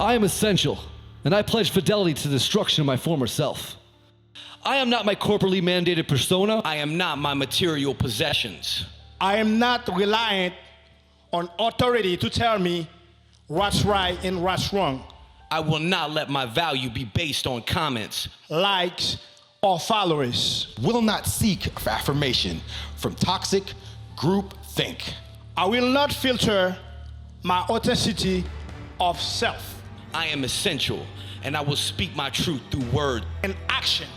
I am essential, and I pledge fidelity to the destruction of my former self. I am not my corporately mandated persona. I am not my material possessions. I am not reliant on authority to tell me what's right and what's wrong, I will not let my value be based on comments. likes, or followers. Will not seek for affirmation from toxic group think. I will not filter my authenticity of self I am essential, and I will speak my truth through word. and action.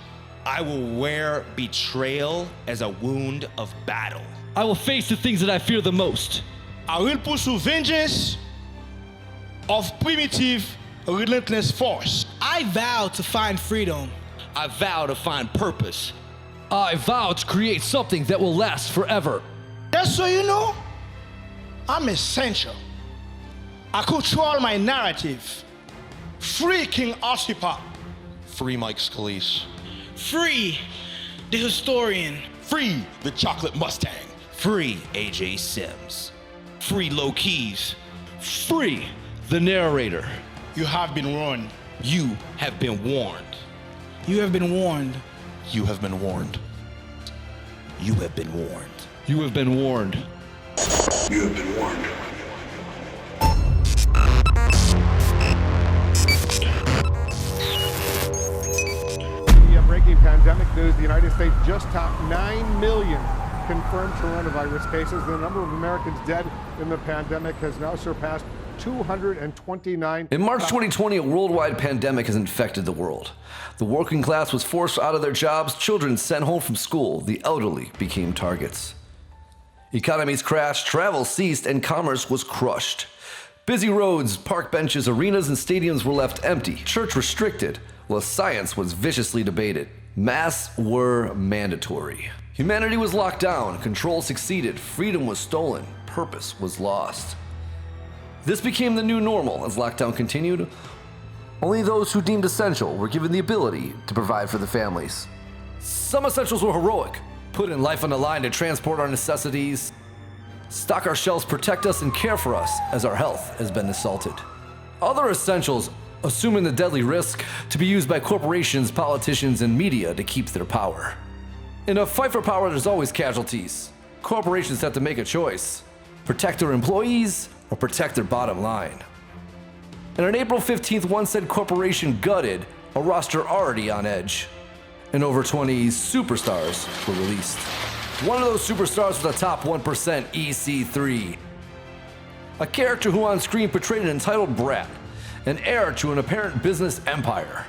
I will wear betrayal as a wound of battle. I will face the things that I fear the most. I will pursue vengeance of primitive, relentless force. I vow to find freedom. I vow to find purpose. I vow to create something that will last forever. Just so you know, I'm essential. I control my narrative. Free King Ossipa. Free Mike Scalise. Free the historian. Free the chocolate Mustang. Free AJ Sims. Free low keys. Free the narrator. You have been warned. You have been warned. You have been warned. You have been warned. You have been warned. You have been warned. You have been warned. Breaking pandemic news, the United States just topped 9 million confirmed coronavirus cases. The number of Americans dead in the pandemic has now surpassed 229. In March 2020, a worldwide pandemic has infected the world. The working class was forced out of their jobs, children sent home from school, the elderly became targets. Economies crashed, travel ceased, and commerce was crushed. Busy roads, park benches, arenas, and stadiums were left empty, church restricted, while science was viciously debated. Masks were mandatory. Humanity was locked down, control succeeded, freedom was stolen, purpose was lost. This became the new normal as lockdown continued. Only those who deemed essential were given the ability to provide for the families. Some essentials were heroic, putting life on the line to transport our necessities, stock our shelves, protect us, and care for us as our health has been assaulted. Other essentials assuming the deadly risk to be used by corporations, politicians, and media to keep their power. In a fight for power, there's always casualties. Corporations have to make a choice: protect their employees or protect their bottom line. And on April 15th, one said corporation gutted a roster already on edge, and over 20 superstars were released. One of those superstars was the top 1%, EC3, a character who on screen portrayed an entitled brat, an heir to an apparent business empire,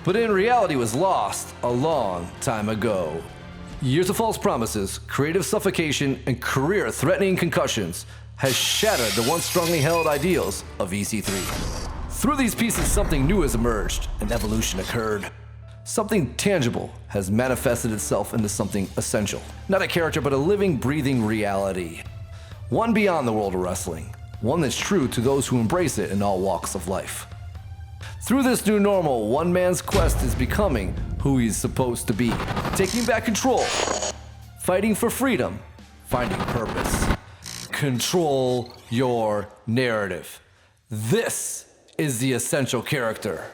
but in reality was lost a long time ago. Years of false promises, creative suffocation, and career-threatening concussions has shattered the once strongly held ideals of EC3. Through these pieces, something new has emerged, an evolution occurred. Something tangible has manifested itself into something essential. Not a character, but a living, breathing reality. One beyond the world of wrestling. One that's true to those who embrace it in all walks of life. Through this new normal, one man's quest is becoming who he's supposed to be. Taking back control. Fighting for freedom. Finding purpose. Control your narrative. This is the essential character.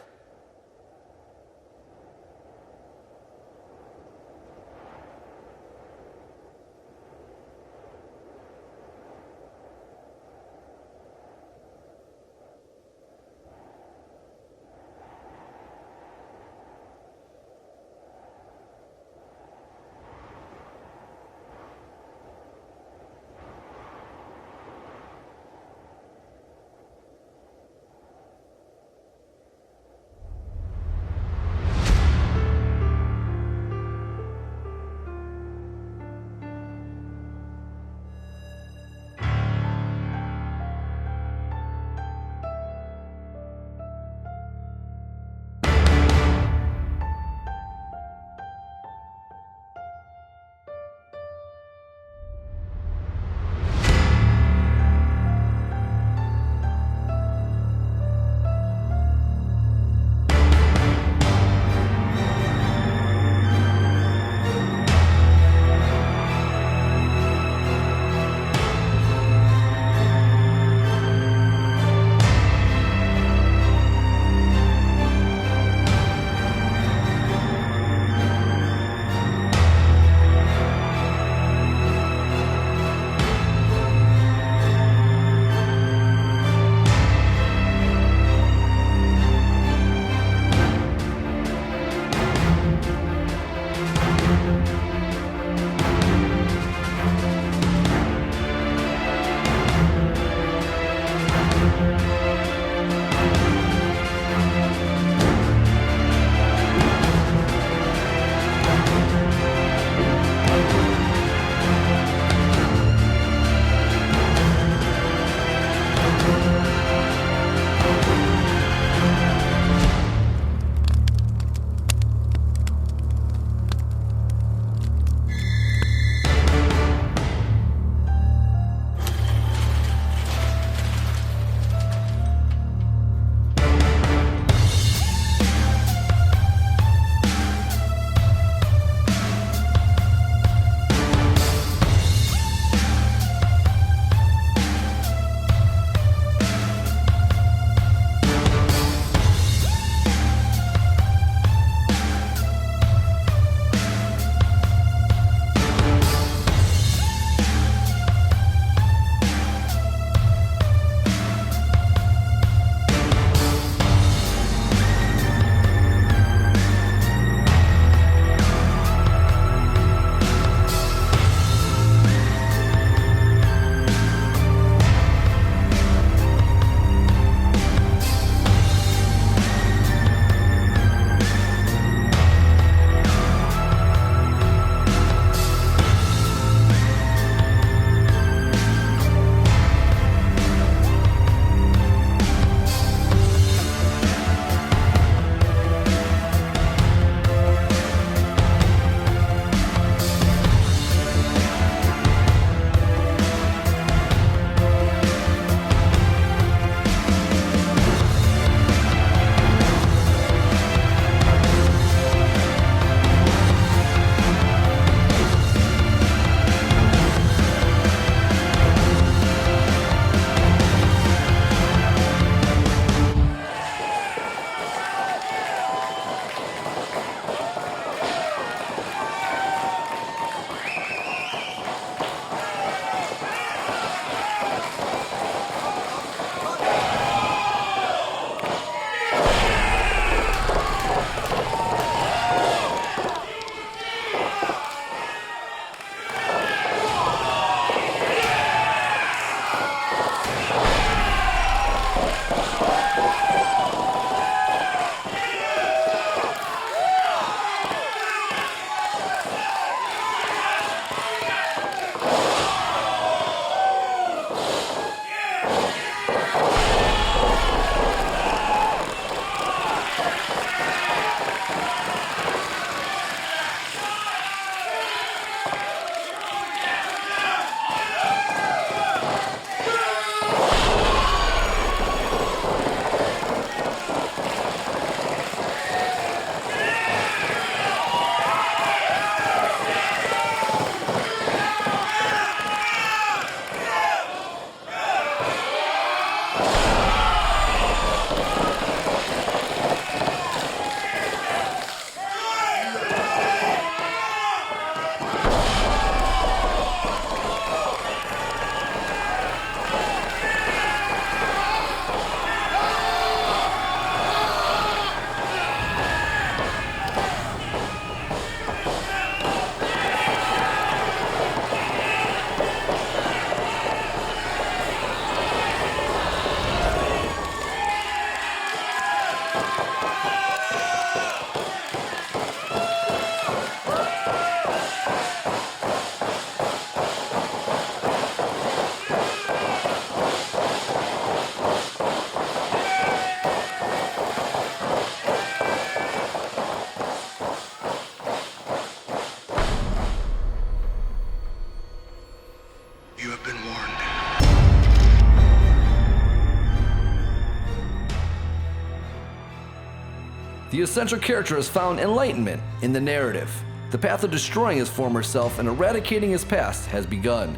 The essential character has found enlightenment in the narrative. The path of destroying his former self and eradicating his past has begun.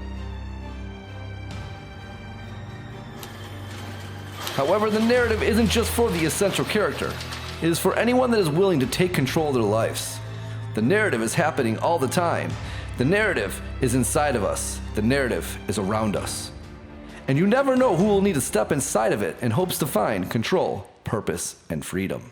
However, the narrative isn't just for the essential character. It is for anyone that is willing to take control of their lives. The narrative is happening all the time. The narrative is inside of us. The narrative is around us. And you never know who will need to step inside of it in hopes to find control, purpose, and freedom.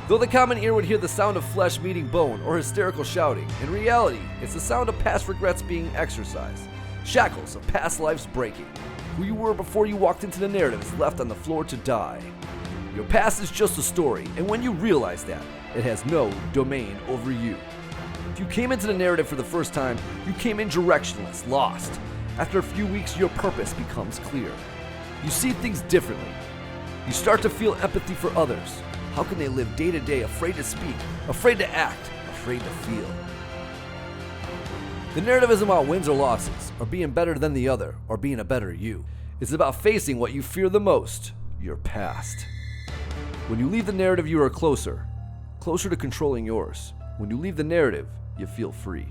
Though the common ear would hear the sound of flesh meeting bone or hysterical shouting, in reality, it's the sound of past regrets being exercised, shackles of past lives breaking. Who you were before you walked into the narrative is left on the floor to die. Your past is just a story, and when you realize that, it has no domain over you. If you came into the narrative for the first time, you came in directionless, lost. After a few weeks, your purpose becomes clear. You see things differently. You start to feel empathy for others. How can they live day to day afraid to speak, afraid to act, afraid to feel? The narrative isn't about wins or losses, or being better than the other, or being a better you. It's about facing what you fear the most, your past. When you leave the narrative, you are closer to controlling yours. When you leave the narrative, you feel free.